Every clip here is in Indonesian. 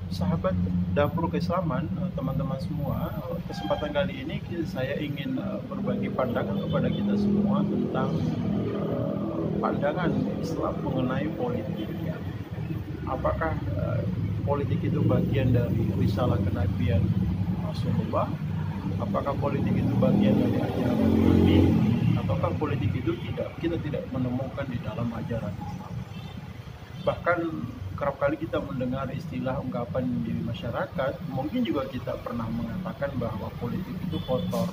Sahabat Dapur Keislaman, teman-teman semua, kesempatan kali ini saya ingin berbagi pandangan kepada kita semua tentang pandangan Islam mengenai politik. Apakah politik itu bagian dari risalah kenabian Rasulullah? Apakah politik itu bagian dari ajaran Nabi? Ataukah politik itu kita tidak menemukan di dalam ajaran Islam? Bahkan kerap kali kita mendengar istilah ungkapan di masyarakat, mungkin juga kita pernah mengatakan bahwa politik itu kotor,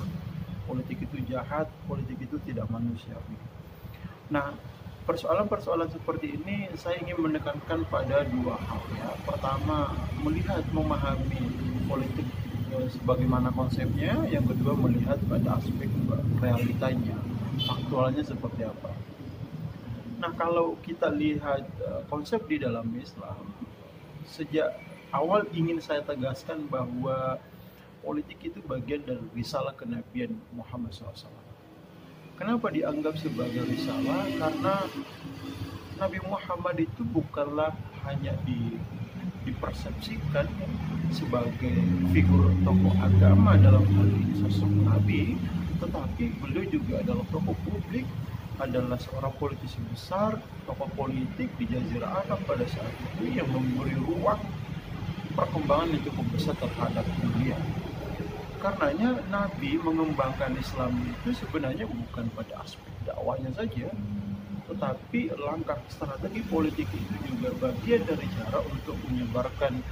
politik itu jahat, politik itu tidak manusiawi. Nah, persoalan-persoalan seperti ini saya ingin menekankan pada dua hal ya. Pertama, melihat memahami politik sebagaimana konsepnya, yang kedua melihat pada aspek realitanya, faktualnya seperti apa. Nah, kalau kita lihat konsep di dalam Islam, sejak awal ingin saya tegaskan bahwa politik itu bagian dari risalah kenabian Muhammad SAW. Kenapa dianggap sebagai risalah? Karena Nabi Muhammad itu bukanlah hanya dipersepsikan sebagai figur tokoh agama dalam hal ini sosok Nabi, tetapi beliau juga adalah tokoh publik, adalah seorang politisi besar, tokoh politik di Jazirah Arab pada saat itu yang memberi ruang perkembangan yang cukup besar terhadap dunia. Karenanya Nabi mengembangkan Islam itu sebenarnya bukan pada aspek dakwahnya saja, tetapi langkah strategi politik itu juga bagian dari cara untuk menyebarkan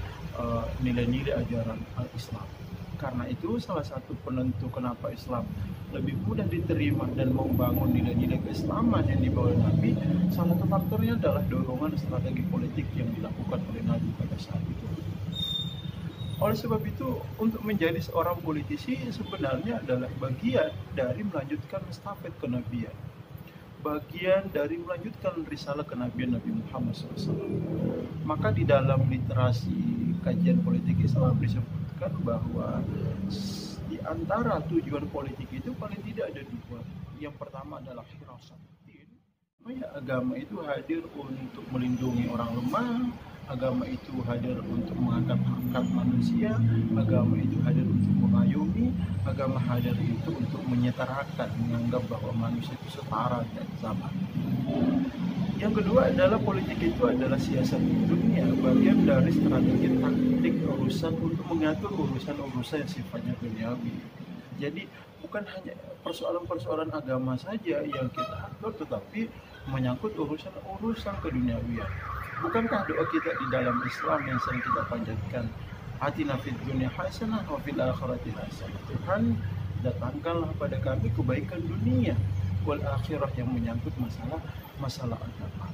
nilai-nilai ajaran Islam. Karena itu salah satu penentu kenapa Islam lebih mudah diterima dan membangun nilai-nilai keislaman yang dibawa Nabi, salah satu faktornya adalah dorongan strategi politik yang dilakukan oleh Nabi pada saat itu. Oleh sebab itu, untuk menjadi seorang politisi sebenarnya adalah bagian dari melanjutkan estafet kenabian, bagian dari melanjutkan risalah kenabian Nabi Muhammad SAW. Maka di dalam literasi kajian politik Islam disebutkan bahwa di antara tujuan politik itu paling tidak ada dua. Yang pertama adalah hirasatin. Agama itu hadir untuk melindungi orang lemah, agama itu hadir untuk mengangkat hak manusia, agama itu hadir untuk mengayomi, agama hadir itu untuk menyetarakan, menganggap bahwa manusia itu setara dan sama. Yang kedua adalah politik itu adalah siasat dunia, bagian dari strategi taktik urusan untuk mengatur urusan-urusan yang sifatnya duniawi. Jadi bukan hanya persoalan-persoalan agama saja yang kita atur, tetapi menyangkut urusan-urusan keduniawian. Bukankah doa kita di dalam Islam yang sering kita panjatkan, atina fid dunya hasanah wa fil akhirati hasanah. Tuhan, datangkanlah pada kami kebaikan dunia wal akhirah, yang menyangkut masalah agama.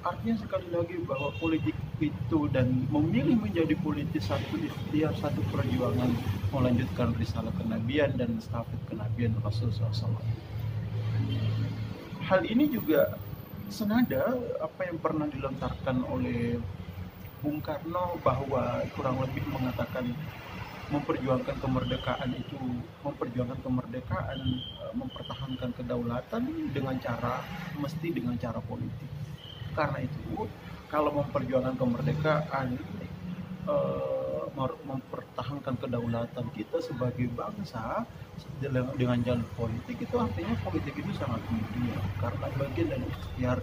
Artinya sekali lagi bahwa politik itu dan memilih menjadi politis satu ikhtiar, satu perjuangan melanjutkan risalah kenabian dan estafet kenabian Rasulullah SAW. Hal ini juga senada apa yang pernah dilontarkan oleh Bung Karno, bahwa kurang lebih mengatakan memperjuangkan kemerdekaan itu mempertahankan kedaulatan mesti dengan cara politik. Karena itu kalau memperjuangkan kemerdekaan, mempertahankan kedaulatan kita sebagai bangsa dengan jalur politik, itu artinya politik itu sangat mulia karena bagian dari ikhtiar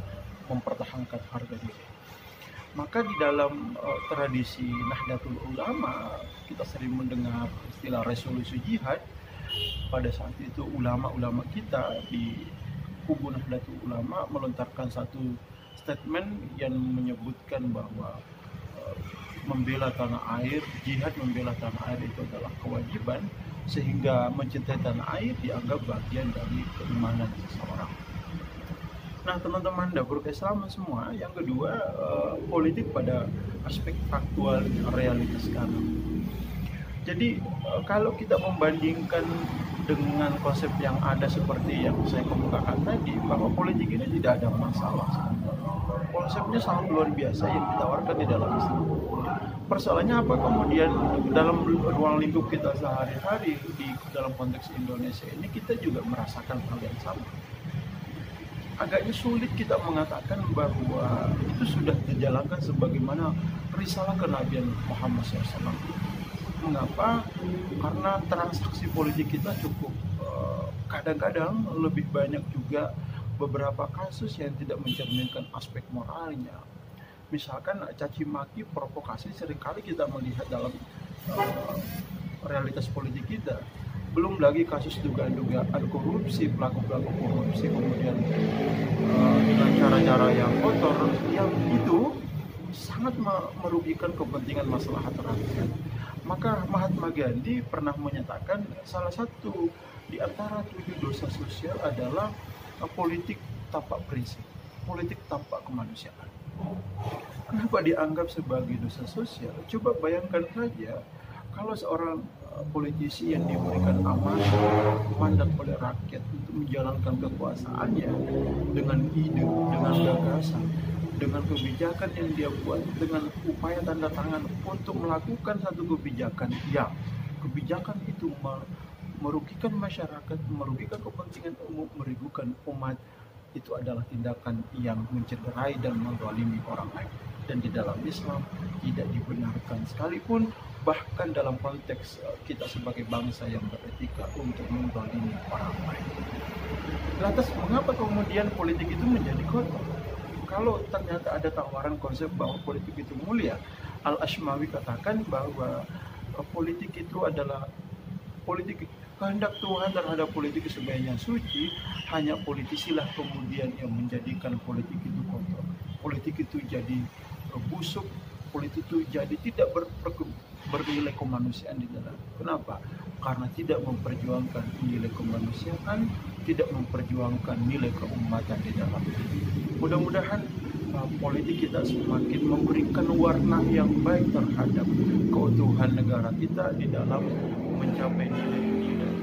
mempertahankan harga diri. Maka di dalam tradisi Nahdlatul Ulama kita sering mendengar istilah resolusi jihad. Pada saat itu ulama-ulama kita di kubu Nahdlatul Ulama melontarkan satu statement yang menyebutkan bahwa membela tanah air, jihad membela tanah air itu adalah kewajiban, sehingga mencintai tanah air dianggap bagian dari keimanan seseorang. Nah, teman-teman Dapur Keislaman semua, yang kedua, politik pada aspek faktual realitas sekarang. Jadi kalau kita membandingkan dengan konsep yang ada seperti yang saya kemukakan tadi, bahwa politik ini tidak ada masalah. Konsepnya sangat luar biasa yang ditawarkan di dalam Islam. Persoalannya apa kemudian dalam ruang lingkup kita sehari-hari di dalam konteks Indonesia ini, kita juga merasakan hal yang sama. Agaknya sulit kita mengatakan bahwa itu sudah dijalankan sebagaimana risalah kenabian Muhammad SAW. Mengapa? Karena transaksi politik kita cukup kadang-kadang lebih banyak juga beberapa kasus yang tidak mencerminkan aspek moralnya. Misalkan caci maki, provokasi seringkali kita melihat dalam realitas politik kita. Belum lagi kasus dugaan-dugaan korupsi, pelaku-pelaku korupsi, kemudian dengan cara-cara yang kotor, yang itu sangat merugikan kepentingan maslahat rakyat. Maka Mahatma Gandhi pernah menyatakan salah satu di antara 7 dosa sosial adalah politik tanpa prinsip, politik tanpa kemanusiaan. Kenapa dianggap sebagai dosa sosial? Coba bayangkan saja kalau seorang politisi yang diberikan amanah, mandat oleh rakyat untuk menjalankan kekuasaannya dengan ide, dengan gagasan, dengan kebijakan yang dia buat, dengan upaya tanda tangan untuk melakukan satu kebijakan yang kebijakan itu merugikan masyarakat, merugikan kepentingan umum, merugikan umat, itu adalah tindakan yang mencederai dan menzalimi orang lain. Dan di dalam Islam tidak dibenarkan sekalipun, bahkan dalam konteks kita sebagai bangsa yang beretika, untuk menzalimi orang lain. Lantas mengapa kemudian politik itu menjadi kotor? Kalau ternyata ada tawaran konsep bahwa politik itu mulia, Al-Ashmawi katakan bahwa politik itu adalah politik kehendak Tuhan terhadap politik sebenarnya suci. Hanya politisilah kemudian yang menjadikan politik itu kotor, politik itu jadi busuk, politik itu jadi tidak bernilai kemanusiaan di dalam. Kenapa? Karena tidak memperjuangkan nilai kemanusiaan, tidak memperjuangkan nilai keumatan di dalam. Mudah-mudahan politik kita semakin memberikan warna yang baik terhadap keutuhan negara kita di dalam mencapai nilai-nilai